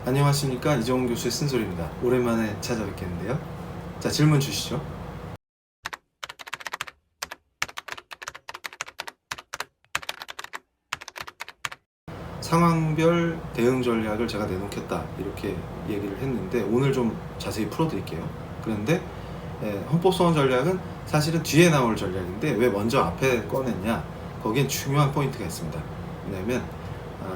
안녕하십니까, 이정훈 교수의 쓴소리입니다. 오랜만에 찾아뵙겠는데요. 자, 질문 주시죠. 상황별 대응 전략을 제가 내놓겠다 이렇게 얘기를 했는데 오늘 좀 자세히 풀어드릴게요. 그런데 헌법소원 전략은 사실은 뒤에 나올 전략인데 왜 먼저 앞에 꺼냈냐, 거기엔 중요한 포인트가 있습니다. 왜냐하면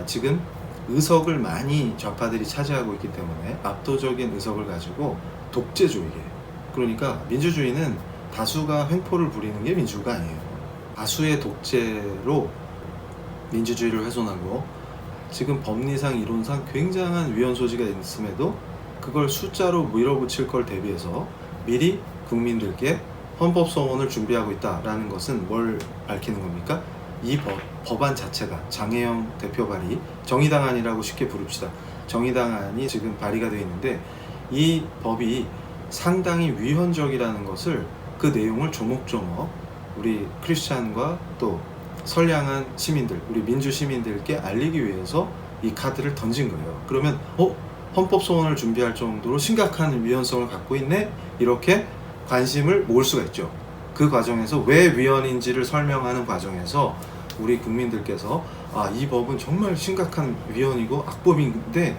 지금 의석을 많이 좌파들이 차지하고 있기 때문에 압도적인 의석을 가지고 독재주의예요. 그러니까 민주주의는 다수가 횡포를 부리는 게 민주가 아니에요. 다수의 독재로 민주주의를 훼손하고 지금 법리상 이론상 굉장한 위헌 소지가 있음에도 그걸 숫자로 밀어붙일 걸 대비해서 미리 국민들께 헌법소원을 준비하고 있다라는 것은 뭘 밝히는 겁니까? 이 법안 자체가 장혜영 대표 발의, 정의당안이라고 쉽게 부릅시다. 정의당안이 지금 발의가 되어 있는데 이 법이 상당히 위헌적이라는 것을, 그 내용을 조목조목 우리 크리스찬과 또 선량한 시민들, 우리 민주 시민들께 알리기 위해서 이 카드를 던진 거예요. 그러면 헌법소원을 준비할 정도로 심각한 위헌성을 갖고 있네? 이렇게 관심을 모을 수가 있죠. 그 과정에서 왜 위헌인지를 설명하는 과정에서 우리 국민들께서 이 법은 정말 심각한 위헌이고 악법인데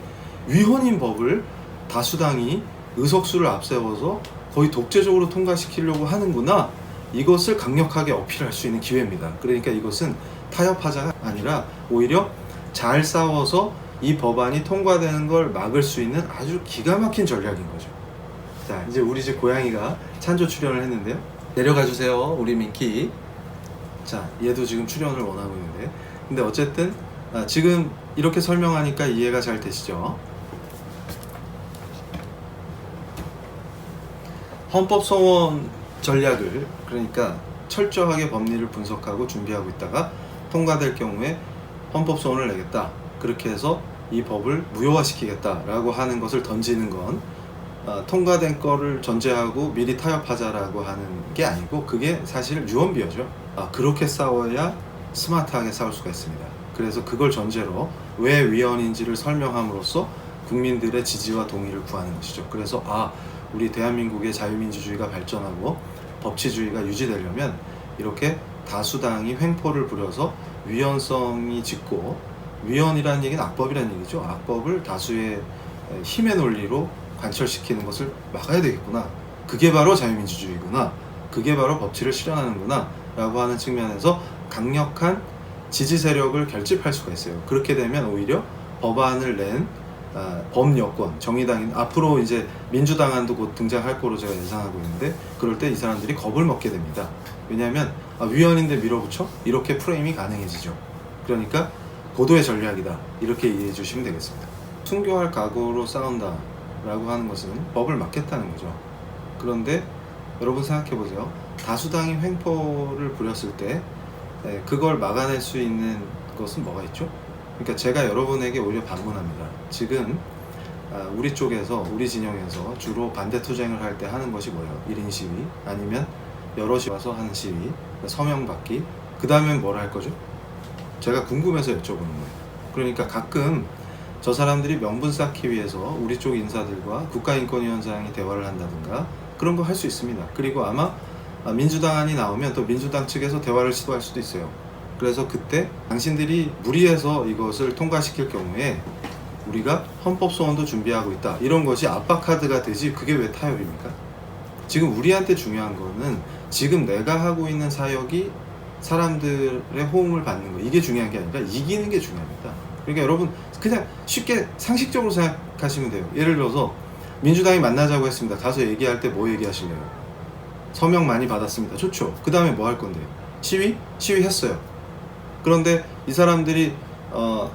위헌인 법을 다수당이 의석수를 앞세워서 거의 독재적으로 통과시키려고 하는구나, 이것을 강력하게 어필할 수 있는 기회입니다. 그러니까 이것은 타협하자가 아니라 오히려 잘 싸워서 이 법안이 통과되는 걸 막을 수 있는 아주 기가 막힌 전략인 거죠. 자, 이제 우리 집 고양이가 찬조 출연을 했는데요. 내려가 주세요, 우리 민키. 자, 얘도 지금 출연을 원하고 있는데, 근데 어쨌든 지금 이렇게 설명하니까 이해가 잘 되시죠? 헌법소원 전략을, 그러니까 철저하게 법리를 분석하고 준비하고 있다가 통과될 경우에 헌법소원을 내겠다, 그렇게 해서 이 법을 무효화시키겠다라고 하는 것을 던지는 건 통과된 거를 전제하고 미리 타협하자라고 하는 게 아니고, 그게 사실 유언비어죠. 그렇게 싸워야 스마트하게 싸울 수가 있습니다. 그래서 그걸 전제로 왜 위헌인지를 설명함으로써 국민들의 지지와 동의를 구하는 것이죠. 그래서 우리 대한민국의 자유민주주의가 발전하고 법치주의가 유지되려면 이렇게 다수당이 횡포를 부려서 위헌성이 짙고, 위헌이라는 얘기는 악법이라는 얘기죠. 악법을 다수의 힘의 논리로 관철시키는 것을 막아야 되겠구나, 그게 바로 자유민주주의구나, 그게 바로 법치를 실현하는구나 라고 하는 측면에서 강력한 지지 세력을 결집할 수가 있어요. 그렇게 되면 오히려 법안을 낸 범여권, 정의당인, 앞으로 이제 민주당안도 곧 등장할 거로 제가 예상하고 있는데, 그럴 때 이 사람들이 겁을 먹게 됩니다. 왜냐하면 위헌인데 밀어붙여? 이렇게 프레임이 가능해지죠. 그러니까 고도의 전략이다, 이렇게 이해해 주시면 되겠습니다. 순교할 각오로 싸운다 라고 하는 것은 법을 막겠다는 거죠. 그런데 여러분 생각해 보세요. 다수당이 횡포를 부렸을 때 그걸 막아낼 수 있는 것은 뭐가 있죠? 그러니까 제가 여러분에게 오히려 반문합니다. 지금 우리 쪽에서, 우리 진영에서 주로 반대 투쟁을 할 때 하는 것이 뭐예요? 1인 시위, 아니면 여럿이 와서 하는 시위, 서명 받기, 그 다음엔 뭘 할 거죠? 제가 궁금해서 여쭤보는 거예요. 그러니까 가끔 저 사람들이 명분 쌓기 위해서 우리 쪽 인사들과 국가인권위원장이 대화를 한다든가 그런 거 할 수 있습니다. 그리고 아마 민주당안이 나오면 또 민주당 측에서 대화를 시도할 수도 있어요. 그래서 그때 당신들이 무리해서 이것을 통과시킬 경우에 우리가 헌법소원도 준비하고 있다, 이런 것이 압박카드가 되지, 그게 왜 타협입니까? 지금 우리한테 중요한 거는 지금 내가 하고 있는 사역이 사람들의 호응을 받는 거, 이게 중요한 게 아니라 이기는 게 중요합니다. 그러니까 여러분 그냥 쉽게 상식적으로 생각하시면 돼요. 예를 들어서 민주당이 만나자고 했습니다. 가서 얘기할 때 뭐 얘기하실래요? 서명 많이 받았습니다. 좋죠. 그 다음에 뭐 할 건데요? 시위? 시위했어요. 그런데 이 사람들이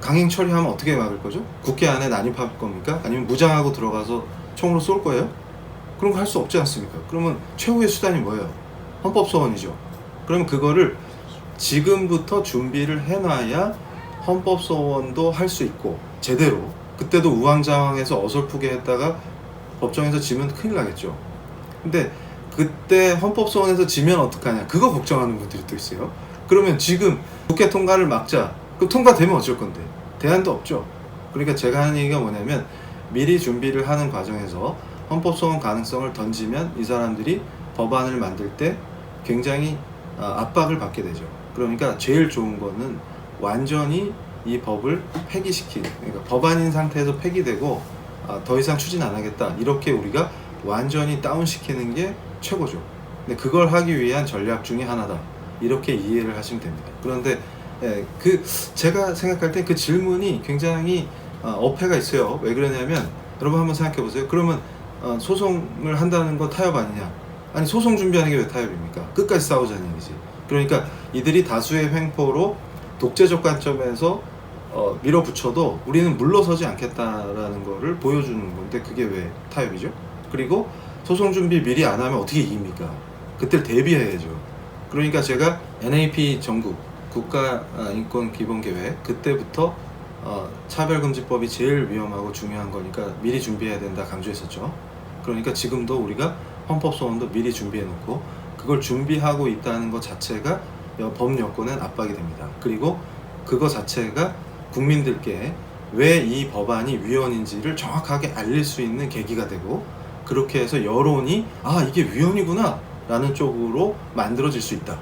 강행 처리하면 어떻게 막을 거죠? 국회 안에 난입할 겁니까? 아니면 무장하고 들어가서 총으로 쏠 거예요? 그런 거 할 수 없지 않습니까? 그러면 최후의 수단이 뭐예요? 헌법소원이죠. 그러면 그거를 지금부터 준비를 해놔야 헌법소원도 할 수 있고 제대로, 그때도 우왕좌왕해서 어설프게 했다가 법정에서 지면 큰일 나겠죠. 근데 그때 헌법소원에서 지면 어떡하냐, 그거 걱정하는 분들이 또 있어요. 그러면 지금 국회 통과를 막자, 그럼 통과되면 어쩔 건데? 대안도 없죠. 그러니까 제가 하는 얘기가 뭐냐면 미리 준비를 하는 과정에서 헌법소원 가능성을 던지면 이 사람들이 법안을 만들 때 굉장히 압박을 받게 되죠. 그러니까 제일 좋은 거는 완전히 이 법을 폐기시키는, 그러니까 법안인 상태에서 폐기되고 더 이상 추진 안 하겠다, 이렇게 우리가 완전히 다운시키는 게 최고죠. 근데 그걸 하기 위한 전략 중에 하나다, 이렇게 이해를 하시면 됩니다. 그런데 제가 생각할 때 그 질문이 굉장히 어폐가 있어요. 왜 그러냐면, 여러분 한번 생각해 보세요. 그러면 소송을 한다는 거 타협 아니냐? 아니, 소송 준비하는 게 왜 타협입니까? 끝까지 싸우자는 얘기지. 그러니까 이들이 다수의 횡포로 독재적 관점에서 밀어붙여도 우리는 물러서지 않겠다라는 거를 보여주는 건데, 그게 왜 타협이죠? 그리고 소송 준비 미리 안 하면 어떻게 이깁니까? 그때 대비해야죠. 그러니까 제가 NAP 전국 국가인권기본계획, 그때부터 차별금지법이 제일 위험하고 중요한 거니까 미리 준비해야 된다 강조했었죠. 그러니까 지금도 우리가 헌법소원도 미리 준비해 놓고 그걸 준비하고 있다는 것 자체가 법 여건엔 압박이 됩니다. 그리고 그거 자체가 국민들께 왜 이 법안이 위헌인지를 정확하게 알릴 수 있는 계기가 되고, 그렇게 해서 여론이 이게 위헌이구나 라는 쪽으로 만들어질 수 있다.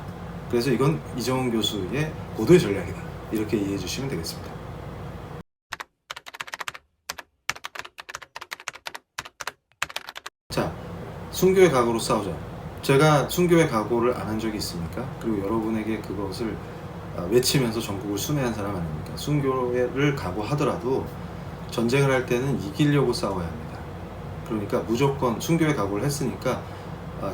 그래서 이건 이정훈 교수의 고도의 전략이다, 이렇게 이해해 주시면 되겠습니다. 자, 순교의 각오로 싸우자. 제가 순교의 각오를 안 한 적이 있습니까? 그리고 여러분에게 그것을 외치면서 전국을 순회한 사람 아닙니까? 순교를 각오하더라도 전쟁을 할 때는 이기려고 싸워야 합니다. 그러니까 무조건 순교의 각오를 했으니까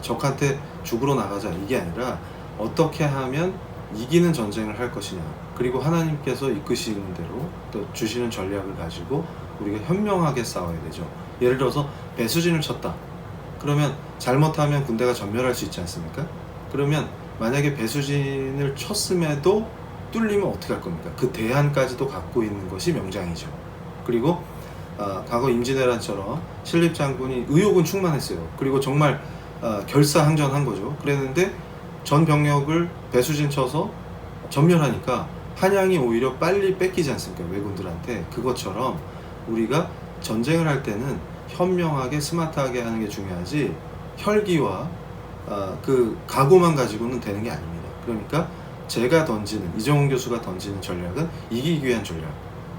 적한테 죽으러 나가자, 이게 아니라 어떻게 하면 이기는 전쟁을 할 것이냐, 그리고 하나님께서 이끄시는 대로 또 주시는 전략을 가지고 우리가 현명하게 싸워야 되죠. 예를 들어서 배수진을 쳤다. 그러면 잘못하면 군대가 전멸할 수 있지 않습니까? 그러면 만약에 배수진을 쳤음에도 뚫리면 어떻게 할 겁니까? 그 대안까지도 갖고 있는 것이 명장이죠. 그리고 과거 임진왜란처럼 신립장군이 의욕은 충만했어요. 그리고 정말 결사항전한 거죠. 그랬는데 전 병력을 배수진 쳐서 전멸하니까 한양이 오히려 빨리 뺏기지 않습니까? 왜군들한테. 그것처럼 우리가 전쟁을 할 때는 현명하게 스마트하게 하는 게 중요하지, 혈기와 그 각오만 가지고는 되는 게 아닙니다. 그러니까 제가 던지는, 이정훈 교수가 던지는 전략은 이기기 위한 전략,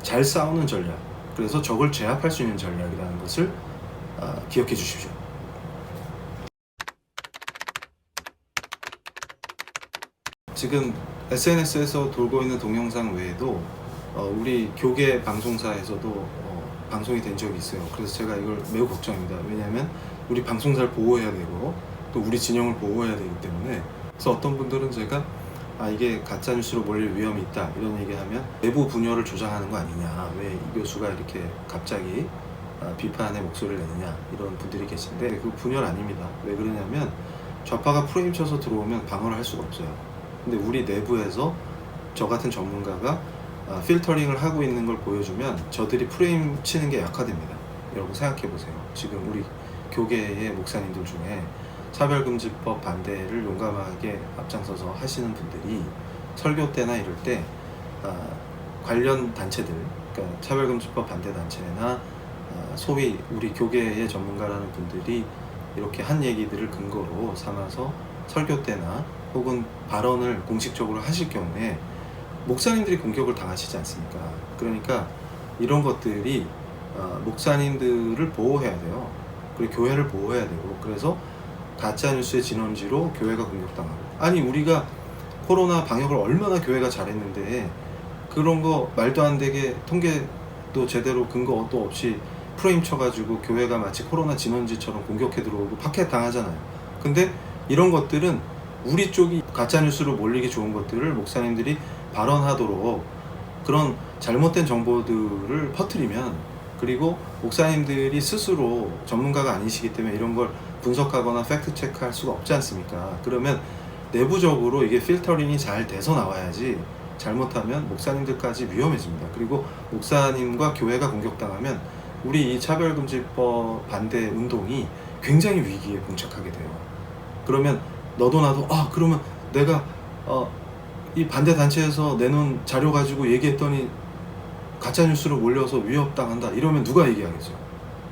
잘 싸우는 전략, 그래서 적을 제압할 수 있는 전략이라는 것을 기억해 주십시오. 지금 SNS에서 돌고 있는 동영상 외에도 우리 교계 방송사에서도 방송이 된 적이 있어요. 그래서 제가 이걸 매우 걱정합니다. 왜냐하면 우리 방송사를 보호해야 되고 또 우리 진영을 보호해야 되기 때문에. 그래서 어떤 분들은 제가 이게 가짜뉴스로 몰릴 위험이 있다, 이런 얘기하면 내부 분열을 조장하는 거 아니냐, 왜 이 교수가 이렇게 갑자기 비판의 목소리를 내느냐, 이런 분들이 계신데 그 분열 아닙니다. 왜 그러냐면 좌파가 프레임 쳐서 들어오면 방어를 할 수가 없어요. 근데 우리 내부에서 저 같은 전문가가 필터링을 하고 있는 걸 보여주면 저들이 프레임 치는 게 약화됩니다. 여러분 생각해 보세요. 지금 우리 교계의 목사님들 중에 차별금지법 반대를 용감하게 앞장서서 하시는 분들이 설교 때나 이럴 때 관련 단체들, 그러니까 차별금지법 반대 단체나 소위 우리 교계의 전문가라는 분들이 이렇게 한 얘기들을 근거로 삼아서 설교 때나 혹은 발언을 공식적으로 하실 경우에 목사님들이 공격을 당하시지 않습니까? 그러니까 이런 것들이 목사님들을 보호해야 돼요. 그리고 교회를 보호해야 되고, 그래서 가짜뉴스의 진원지로 교회가 공격당하고, 아니 우리가 코로나 방역을 얼마나 교회가 잘했는데 그런 거 말도 안 되게 통계도 제대로 근거도 없이 프레임 쳐가지고 교회가 마치 코로나 진원지처럼 공격해 들어오고 파켓 당하잖아요. 근데 이런 것들은 우리 쪽이 가짜뉴스로 몰리기 좋은 것들을 목사님들이 발언하도록 그런 잘못된 정보들을 퍼뜨리면, 그리고 목사님들이 스스로 전문가가 아니시기 때문에 이런 걸 분석하거나 팩트 체크할 수가 없지 않습니까? 그러면 내부적으로 이게 필터링이 잘 돼서 나와야지, 잘못하면 목사님들까지 위험해집니다. 그리고 목사님과 교회가 공격당하면 우리 이 차별금지법 반대 운동이 굉장히 위기에 봉착하게 돼요. 그러면 너도 나도 그러면 내가 이 반대 단체에서 내놓은 자료 가지고 얘기했더니 가짜뉴스로 몰려서 위협당한다, 이러면 누가 얘기하겠어요?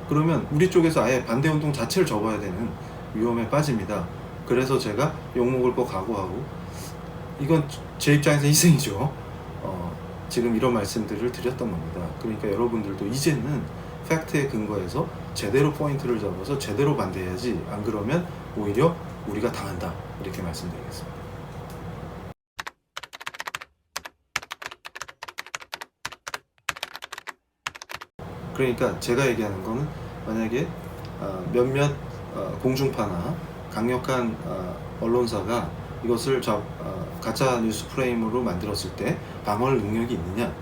그러면 우리 쪽에서 아예 반대 운동 자체를 접어야 되는 위험에 빠집니다. 그래서 제가 욕먹을 거 각오하고, 이건 제 입장에서 희생이죠. 지금 이런 말씀들을 드렸던 겁니다. 그러니까 여러분들도 이제는 팩트에 근거해서 제대로 포인트를 잡아서 제대로 반대해야지, 안 그러면 오히려 우리가 당한다, 이렇게 말씀드리겠습니다. 그러니까 제가 얘기하는 거는, 만약에 몇몇 공중파나 강력한 언론사가 이것을 가짜 뉴스 프레임으로 만들었을 때 방어할 능력이 있느냐.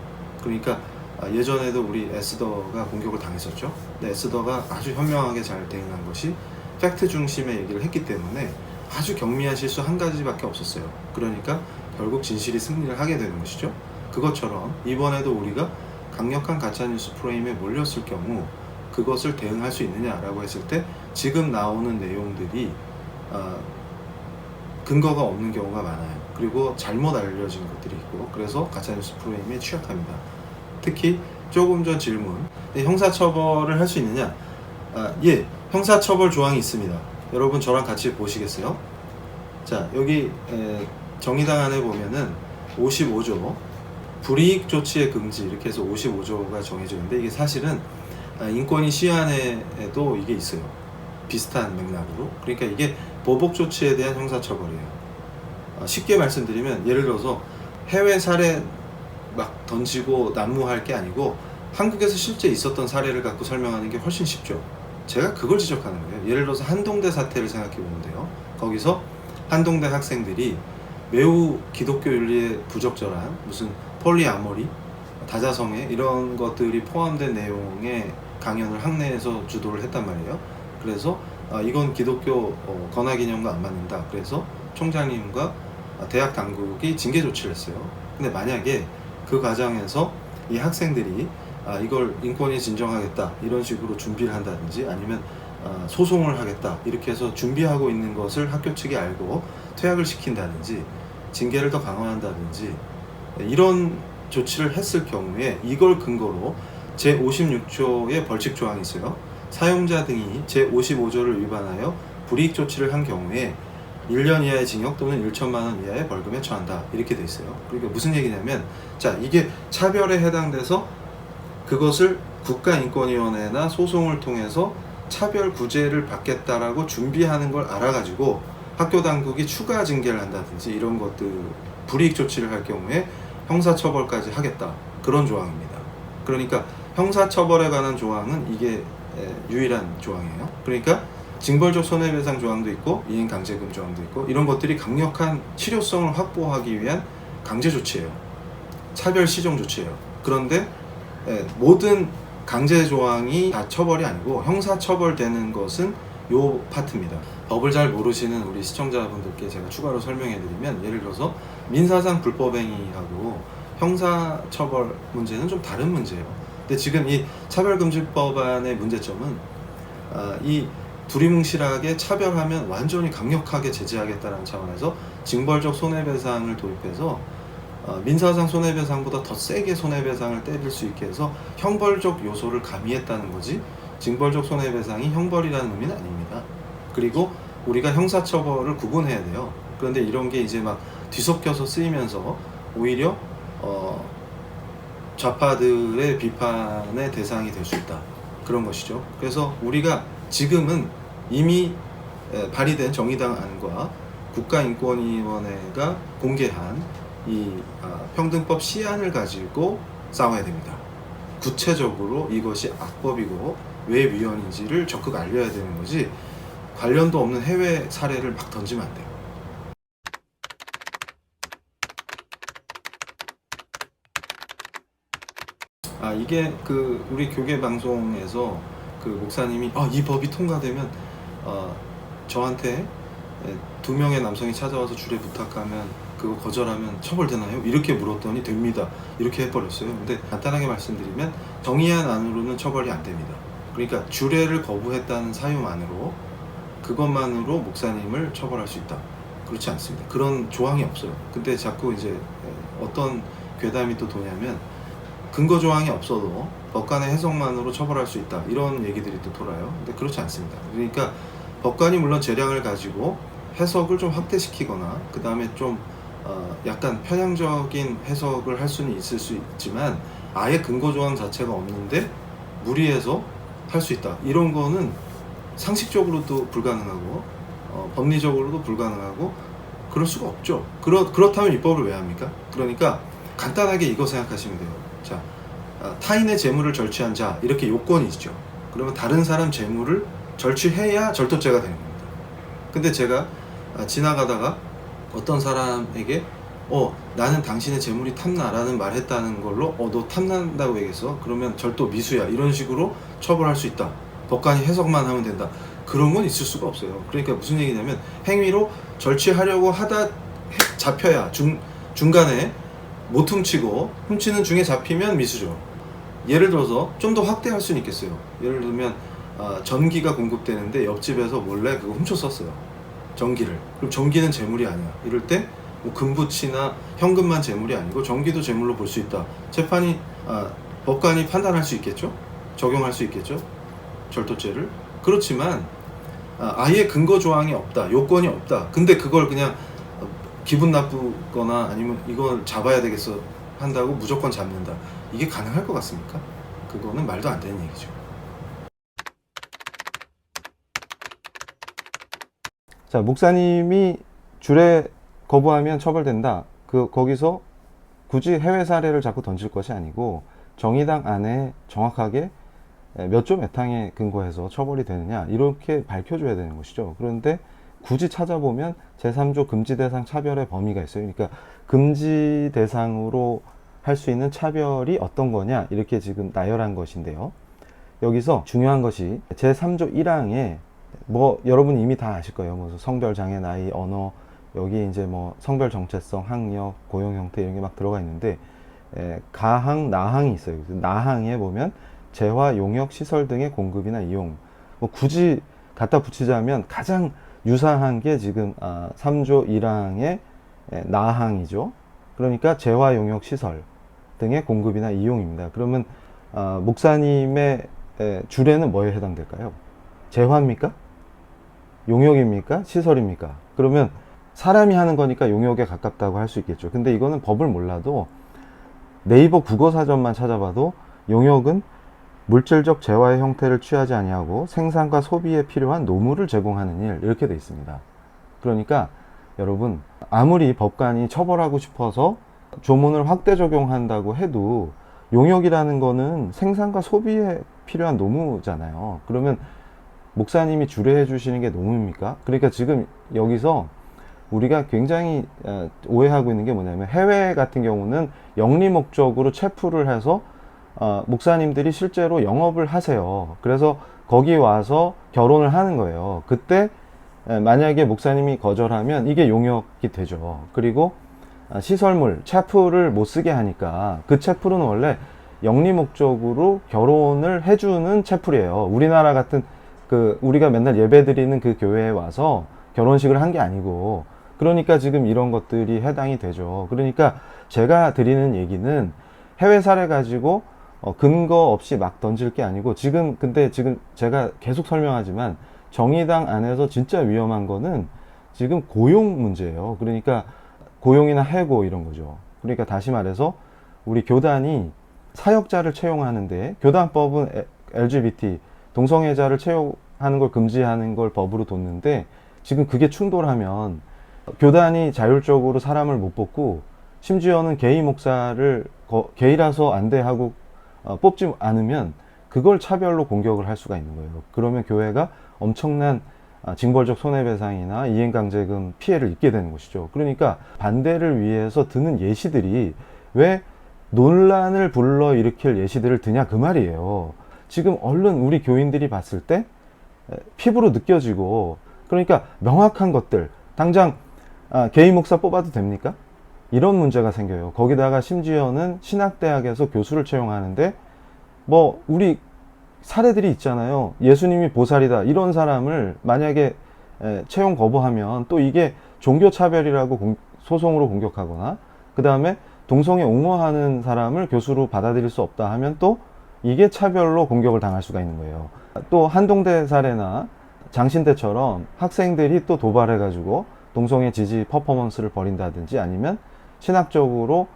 그러니까 예전에도 우리 에스더가 공격을 당했었죠. 근데 에스더가 아주 현명하게 잘 대응한 것이 팩트 중심의 얘기를 했기 때문에 아주 경미한 실수 한 가지밖에 없었어요. 그러니까 결국 진실이 승리를 하게 되는 것이죠. 그것처럼 이번에도 우리가 강력한 가짜뉴스 프레임에 몰렸을 경우 그것을 대응할 수 있느냐라고 했을 때, 지금 나오는 내용들이 근거가 없는 경우가 많아요. 그리고 잘못 알려진 것들이 있고, 그래서 가짜뉴스 프레임에 취약합니다. 특히 조금 전 질문, 형사처벌을 할 수 있느냐? 예, 형사처벌 조항이 있습니다. 여러분 저랑 같이 보시겠어요? 자, 여기 정의당 안에 보면은 55조 불이익 조치의 금지, 이렇게 해서 55조가 정해져 있는데, 이게 사실은 인권위 시안에도 이게 있어요. 비슷한 맥락으로. 그러니까 이게 보복 조치에 대한 형사처벌이에요. 쉽게 말씀드리면, 예를 들어서 해외 사례 막 던지고 난무할 게 아니고 한국에서 실제 있었던 사례를 갖고 설명하는 게 훨씬 쉽죠. 제가 그걸 지적하는 거예요. 예를 들어서 한동대 사태를 생각해 보면 돼요. 거기서 한동대 학생들이 매우 기독교 윤리에 부적절한 무슨 폴리아모리, 다자성애 이런 것들이 포함된 내용의 강연을 학내에서 주도를 했단 말이에요. 그래서 이건 기독교 건화기념과 안 맞는다. 그래서 총장님과 대학 당국이 징계 조치를 했어요. 근데 만약에 그 과정에서 이 학생들이 이걸 인권위 진정하겠다 이런 식으로 준비를 한다든지, 아니면 소송을 하겠다 이렇게 해서 준비하고 있는 것을 학교 측이 알고 퇴학을 시킨다든지 징계를 더 강화한다든지 이런 조치를 했을 경우에, 이걸 근거로 제56조의 벌칙 조항이 있어요. 사용자 등이 제55조를 위반하여 불이익 조치를 한 경우에 1년 이하의 징역 또는 1천만 원 이하의 벌금에 처한다, 이렇게 돼 있어요. 그러니까 무슨 얘기냐면, 자, 이게 차별에 해당돼서 그것을 국가인권위원회나 소송을 통해서 차별 구제를 받겠다라고 준비하는 걸 알아가지고 학교 당국이 추가 징계를 한다든지 이런 것들, 불이익 조치를 할 경우에 형사처벌까지 하겠다, 그런 조항입니다. 그러니까 형사처벌에 관한 조항은 이게 유일한 조항이에요. 그러니까 징벌적 손해배상 조항도 있고 이행강제금 조항도 있고, 이런 것들이 강력한 실효성을 확보하기 위한 강제 조치예요. 차별 시정 조치예요. 그런데 모든 강제 조항이 다 처벌이 아니고 형사처벌되는 것은 요 파트입니다. 법을 잘 모르시는 우리 시청자분들께 제가 추가로 설명해 드리면, 예를 들어서 민사상 불법행위하고 형사처벌 문제는 좀 다른 문제예요. 근데 지금 이 차별금지법안의 문제점은 이 두리뭉실하게 차별하면 완전히 강력하게 제재하겠다는 차원에서 징벌적 손해배상을 도입해서 민사상 손해배상보다 더 세게 손해배상을 때릴 수 있게 해서 형벌적 요소를 가미했다는 거지, 징벌적 손해배상이 형벌이라는 의미는 아닙니다. 그리고 우리가 형사처벌을 구분해야 돼요. 그런데 이런 게 이제 막 뒤섞여서 쓰이면서 오히려 좌파들의 비판의 대상이 될 수 있다, 그런 것이죠. 그래서 우리가 지금은 이미 발의된 정의당 안과 국가인권위원회가 공개한 이 평등법 시안을 가지고 싸워야 됩니다. 구체적으로 이것이 악법이고 왜 위헌인지를 적극 알려야 되는 거지, 관련도 없는 해외 사례를 막 던지면 안 돼요. 이게 그 우리 교계 방송에서 그 목사님이 이 법이 통과되면 저한테 2명의 남성이 찾아와서 주례 부탁하면 그거 거절하면 처벌되나요? 이렇게 물었더니 됩니다, 이렇게 해버렸어요. 근데 간단하게 말씀드리면 정의안 안으로는 처벌이 안 됩니다. 그러니까 주례를 거부했다는 사유만으로, 그것만으로 목사님을 처벌할 수 있다, 그렇지 않습니다. 그런 조항이 없어요. 근데 자꾸 이제 어떤 괴담이 또 도냐면, 근거 조항이 없어도 법관의 해석만으로 처벌할 수 있다, 이런 얘기들이 또 돌아요. 근데 그렇지 않습니다. 그러니까 법관이 물론 재량을 가지고 해석을 좀 확대시키거나 그 다음에 좀 약간 편향적인 해석을 할 수는 있을 수 있지만 아예 근거 조항 자체가 없는데 무리해서 할 수 있다, 이런 거는 상식적으로도 불가능하고 법리적으로도 불가능하고 그럴 수가 없죠. 그렇다면 입법을 왜 합니까? 그러니까 간단하게 이거 생각하시면 돼요. 자, 타인의 재물을 절취한 자, 이렇게 요건이 있죠. 그러면 다른 사람 재물을 절취해야 절도죄가 되는 겁니다. 근데 제가 지나가다가 어떤 사람에게 나는 당신의 재물이 탐나라는 말 했다는 걸로 너 탐난다고 얘기했어? 그러면 절도 미수야, 이런 식으로 처벌할 수 있다, 법관이 해석만 하면 된다, 그런 건 있을 수가 없어요. 그러니까 무슨 얘기냐면 행위로 절취하려고 하다 잡혀야 중간에 못 훔치고 훔치는 중에 잡히면 미수죠. 예를 들어서 좀 더 확대할 수는 있겠어요. 예를 들면 전기가 공급되는데 옆집에서 몰래 그거 훔쳐 썼어요, 전기를. 그럼 전기는 재물이 아니야. 이럴 때 뭐 금부치나 현금만 재물이 아니고 전기도 재물로 볼 수 있다. 법관이 판단할 수 있겠죠? 적용할 수 있겠죠? 절도죄를. 그렇지만 아예 근거 조항이 없다, 요건이 없다, 근데 그걸 그냥 기분 나쁘거나 아니면 이걸 잡아야 되겠어 한다고 무조건 잡는다, 이게 가능할 것 같습니까? 그거는 말도 안 되는 얘기죠. 자, 목사님이 주례 거부하면 처벌된다. 거기서 굳이 해외 사례를 자꾸 던질 것이 아니고 정의당 안에 정확하게 몇 조 몇 항에 근거해서 처벌이 되느냐, 이렇게 밝혀줘야 되는 것이죠. 그런데 굳이 찾아보면 제3조 금지 대상 차별의 범위가 있어요. 그러니까 금지 대상으로 할 수 있는 차별이 어떤 거냐, 이렇게 지금 나열한 것인데요. 여기서 중요한 것이 제3조 1항에 여러분 이미 다 아실 거예요. 성별 장애, 나이, 언어, 여기 이제 성별 정체성, 학력, 고용 형태, 이런 게 막 들어가 있는데 가항, 나항이 있어요. 나항에 보면 재화, 용역, 시설 등의 공급이나 이용, 굳이 갖다 붙이자면 가장 유사한 게 지금 3조 1항의 나항이죠. 그러니까 재화, 용역, 시설 등의 공급이나 이용입니다. 그러면 목사님의 주례는 뭐에 해당될까요? 재화입니까? 용역입니까? 시설입니까? 그러면 사람이 하는 거니까 용역에 가깝다고 할 수 있겠죠. 근데 이거는 법을 몰라도 네이버 국어사전만 찾아봐도 용역은 물질적 재화의 형태를 취하지 아니하고 생산과 소비에 필요한 노무를 제공하는 일, 이렇게 돼 있습니다. 그러니까 여러분, 아무리 법관이 처벌하고 싶어서 조문을 확대 적용한다고 해도 용역이라는 거는 생산과 소비에 필요한 노무잖아요. 그러면 목사님이 주례해 주시는 게 노무입니까? 그러니까 지금 여기서 우리가 굉장히 오해하고 있는 게 뭐냐면, 해외 같은 경우는 영리 목적으로 체풀을 해서 목사님들이 실제로 영업을 하세요. 그래서 거기 와서 결혼을 하는 거예요. 그때 만약에 목사님이 거절하면 이게 용역이 되죠. 그리고 시설물, 체풀을 못 쓰게 하니까 그 체풀은 원래 영리 목적으로 결혼을 해주는 체풀이에요. 우리나라 같은 우리가 맨날 예배 드리는 그 교회에 와서 결혼식을 한 게 아니고, 그러니까 지금 이런 것들이 해당이 되죠. 그러니까 제가 드리는 얘기는 해외 사례 가지고 근거 없이 막 던질 게 아니고, 근데 지금 제가 계속 설명하지만 정의당 안에서 진짜 위험한 거는 지금 고용 문제예요. 그러니까 고용이나 해고, 이런 거죠. 그러니까 다시 말해서 우리 교단이 사역자를 채용하는데, 교단법은 LGBT 동성애자를 채용하는 걸 금지하는 걸 법으로 뒀는데, 지금 그게 충돌하면 교단이 자율적으로 사람을 못 뽑고, 심지어는 게이 목사를 게이라서 안 돼 하고 뽑지 않으면 그걸 차별로 공격을 할 수가 있는 거예요. 그러면 교회가 엄청난 징벌적 손해배상이나 이행강제금 피해를 입게 되는 것이죠. 그러니까 반대를 위해서 드는 예시들이 왜 논란을 불러일으킬 예시들을 드냐, 그 말이에요. 지금 얼른 우리 교인들이 봤을 때 피부로 느껴지고, 그러니까 명확한 것들, 당장 게이 목사 뽑아도 됩니까? 이런 문제가 생겨요. 거기다가 심지어는 신학대학에서 교수를 채용하는데, 우리 사례들이 있잖아요. 예수님이 보살이다, 이런 사람을 만약에 채용 거부하면 또 이게 종교차별이라고 소송으로 공격하거나, 그 다음에 동성애 옹호하는 사람을 교수로 받아들일 수 없다 하면 또 이게 차별로 공격을 당할 수가 있는 거예요. 또 한동대 사례나 장신대처럼 학생들이 또 도발해가지고 동성애 지지 퍼포먼스를 벌인다든지 아니면 신학적으로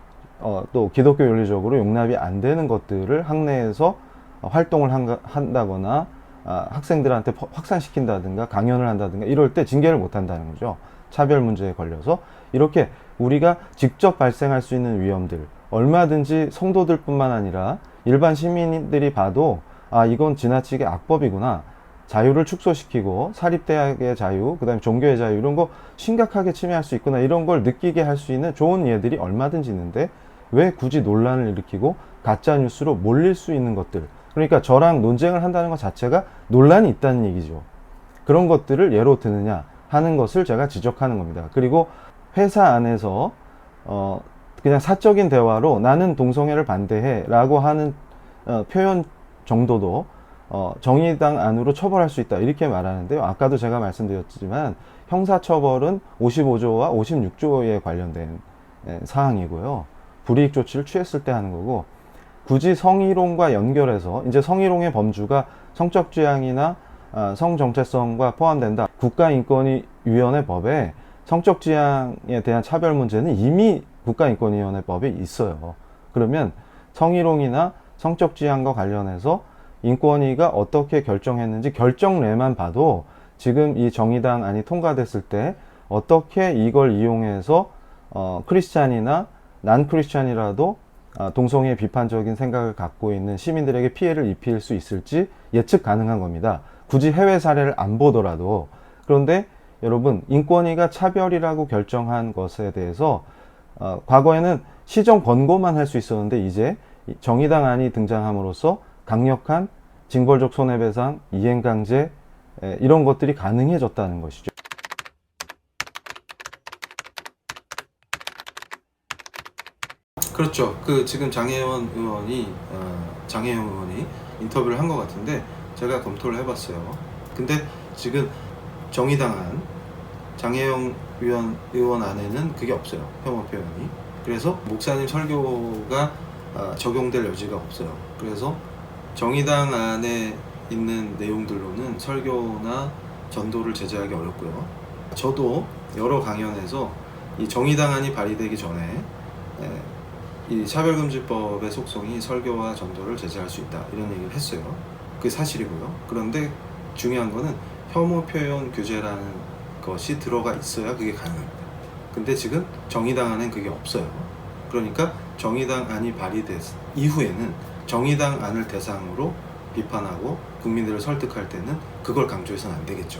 또 기독교 윤리적으로 용납이 안 되는 것들을 학내에서 활동을 한다거나 학생들한테 확산시킨다든가 강연을 한다든가 이럴 때 징계를 못 한다는 거죠. 차별 문제에 걸려서 이렇게 우리가 직접 발생할 수 있는 위험들 얼마든지 성도들 뿐만 아니라 일반 시민들이 봐도 이건 지나치게 악법이구나, 자유를 축소시키고 사립대학의 자유, 그 다음에 종교의 자유 이런 거 심각하게 침해할 수 있구나, 이런 걸 느끼게 할 수 있는 좋은 예들이 얼마든지 있는데 왜 굳이 논란을 일으키고 가짜뉴스로 몰릴 수 있는 것들, 그러니까 저랑 논쟁을 한다는 것 자체가 논란이 있다는 얘기죠. 그런 것들을 예로 드느냐 하는 것을 제가 지적하는 겁니다. 그리고 회사 안에서 그냥 사적인 대화로 나는 동성애를 반대해 라고 하는 표현 정도도 정의당 안으로 처벌할 수 있다 이렇게 말하는데요. 아까도 제가 말씀드렸지만 형사처벌은 55조와 56조에 관련된 사항이고요. 불이익 조치를 취했을 때 하는 거고, 굳이 성희롱과 연결해서 이제 성희롱의 범주가 성적 지향이나 성정체성과 포함된다. 국가인권위원회 법에 성적 지향에 대한 차별 문제는 이미 국가인권위원회 법에 있어요. 그러면 성희롱이나 성적 지향과 관련해서 인권위가 어떻게 결정했는지 결정례만 봐도 지금 이 정의당 안이 통과됐을 때 어떻게 이걸 이용해서 크리스찬이나 난 크리스찬이라도 동성애 비판적인 생각을 갖고 있는 시민들에게 피해를 입힐 수 있을지 예측 가능한 겁니다. 굳이 해외 사례를 안 보더라도. 그런데 여러분, 인권위가 차별이라고 결정한 것에 대해서 과거에는 시정 권고만 할 수 있었는데 이제 정의당 안이 등장함으로써 강력한 징벌적 손해배상, 이행강제 이런 것들이 가능해졌다는 것이죠. 그렇죠. 그 지금 장혜영 의원이 인터뷰를 한 것 같은데 제가 검토를 해봤어요. 근데 지금 정의당 안, 장혜영 의원 안에는 그게 없어요. 혐오 표현이. 그래서 목사님 설교가 적용될 여지가 없어요. 그래서 정의당 안에 있는 내용들로는 설교나 전도를 제재하기 어렵고요. 저도 여러 강연에서 이 정의당 안이 발의되기 전에 이 차별금지법의 속성이 설교와 전도를 제재할 수 있다 이런 얘기를 했어요. 그게 사실이고요. 그런데 중요한 거는 혐오 표현 규제라는 것이 들어가 있어야 그게 가능합니다. 근데 지금 정의당 안엔 그게 없어요. 그러니까 정의당 안이 발의된 이후에는 정의당 안을 대상으로 비판하고 국민들을 설득할 때는 그걸 강조해서는 안 되겠죠.